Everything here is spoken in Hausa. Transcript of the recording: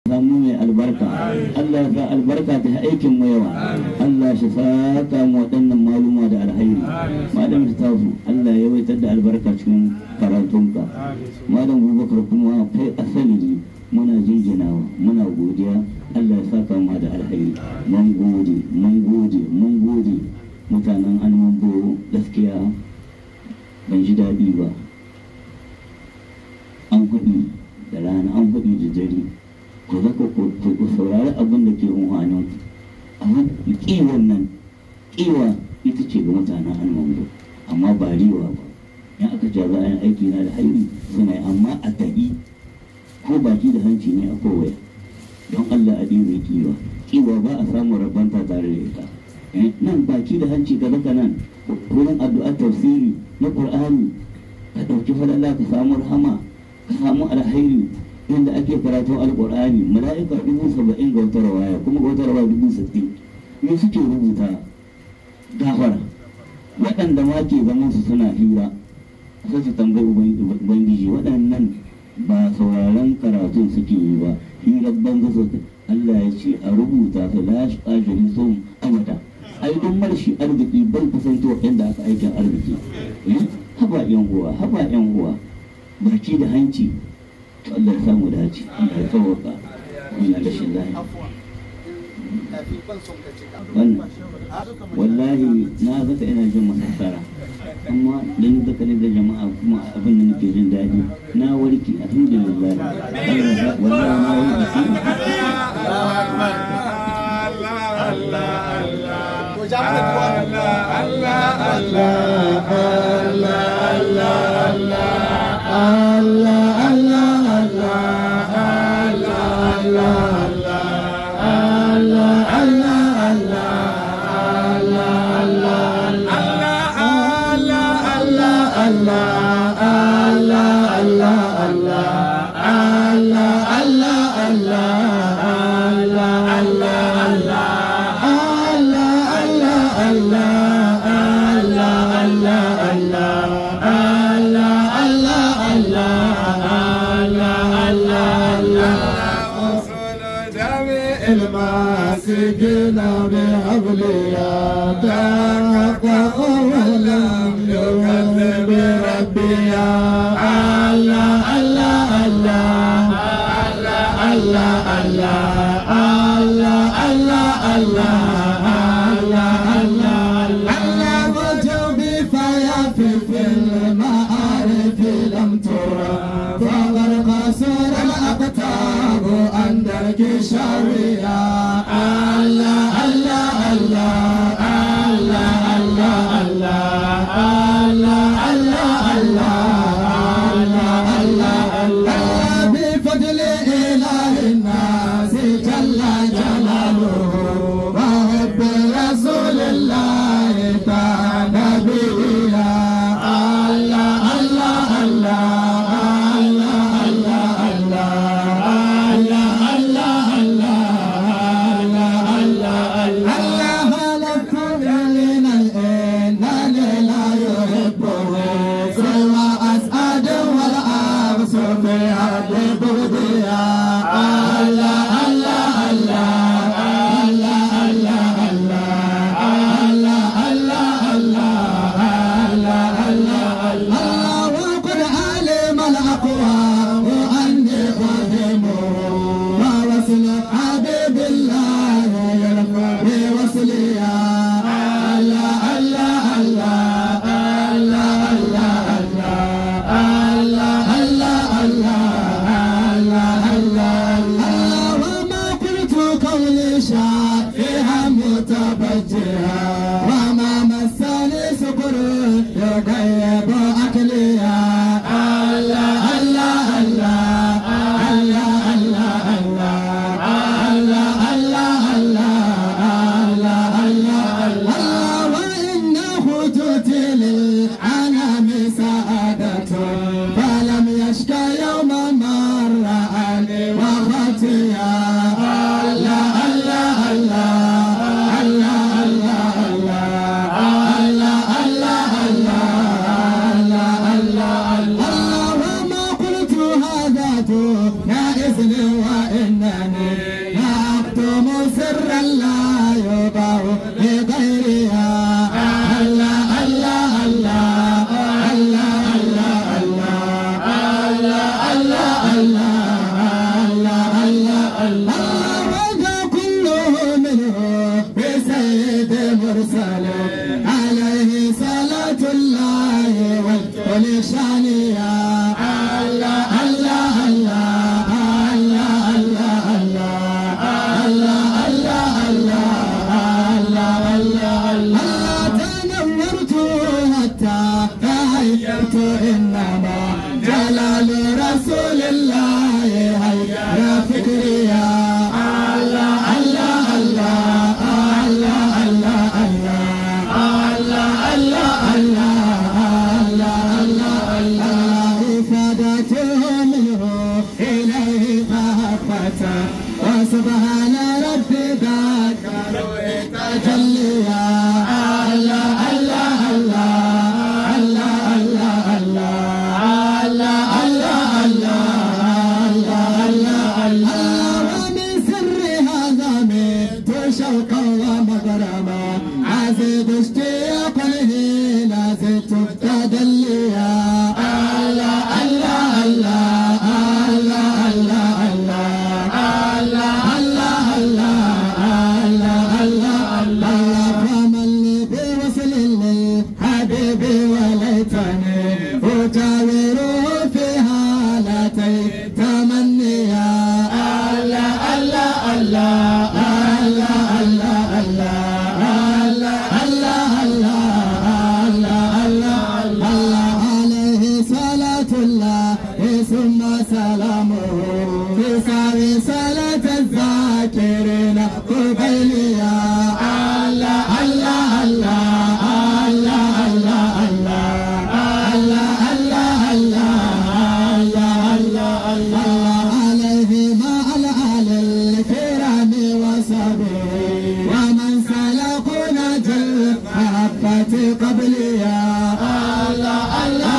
samu mai albarka. Allah ya sa albarka ta aikin mu yawa. Allah shi saka mu waɗannan maluma da alhairi. Malam Tafu Allah ya waitar da albarka cikin karatunka. Malam Abubakar kuma kai asali ne, muna jinjinawa, muna godiya. Allah ya saka mu da alhairi. Mun gode, mun gode, mun gode. Mutanen Almambo gaskiya ban ji daɗi ba. An faɗi da rana, an faɗi da dare. Ku zaka ku saurari abin da ke unhwanin amma kiwon nan, kiwa ita ce ga mutanen Almambo amma ba riwa ba. In aka ce za a yi aiki na da hairi suna yi, amma a taɓi ko baki da hanci ne a kowaya. Don Allah a ɗibe kiwa, kiwa ba a samun rabanta tare da ita. Nan baki da hanci ka zaka nan wurin addu'ar tafsiri na Qur'ani ka ɗauki falala ka samu rahama ka samu alhairi. Inda ake karatun alƙur'ani mala'ika 70,000 ga wata rawaya, kuma ga wata rawaya 60,000 me suke rubuta gafara. Waɗanda ma ke zaman su suna hira sai su tambayi ubangiji, waɗannan ba sauraron karatun suke yi ba, hirar banza su. Allah ya ce a rubuta su la yashqa jalisuhum abada. Ai don marshi arziki ban kusanto inda aka aikin arziki. Haba yan uwa, haba yan uwa, baki da hanci. Allah ya samu dace, Allah ya tsawaka wannan rashin lafiya. Wannan wallahi na zaka ina jin masassara, amma dan zaka ne da jama'a kuma abin da nake jin daɗi na warke alhamdulillah. Allah wallahi na warke. يا إذن وإنني الله وذا كله منه بسيد مرسل عليه صلاة الله والشان يا الله الله الله الله الله الله الله الله الله الله تنورت حتى تهيأت إنما جلال رسول الله هيا فكري يا الله الله الله الله الله الله الله الله الله إفادته منه إليه محبة وسبحان ربي ذاك تجليا الله الله الله الله الله الله الله ومن سر هذا مت شوقا ومغرما عزيز اشتياقه لازلت تدليا الله الله الله الله الله الله الله فمن لي بوصل للحبيب وليتني أجاوره في هالتي تمنيا الله الله الله الله الله الله الله عليه صلاة الله ثم سلامه في سعي صلاة الذاكرين قبيليا الله الله الله الله الله الله الله الله عليه مع الآل الكرام وصحبه ومن سلكوا نجل محبة قبليا الله الله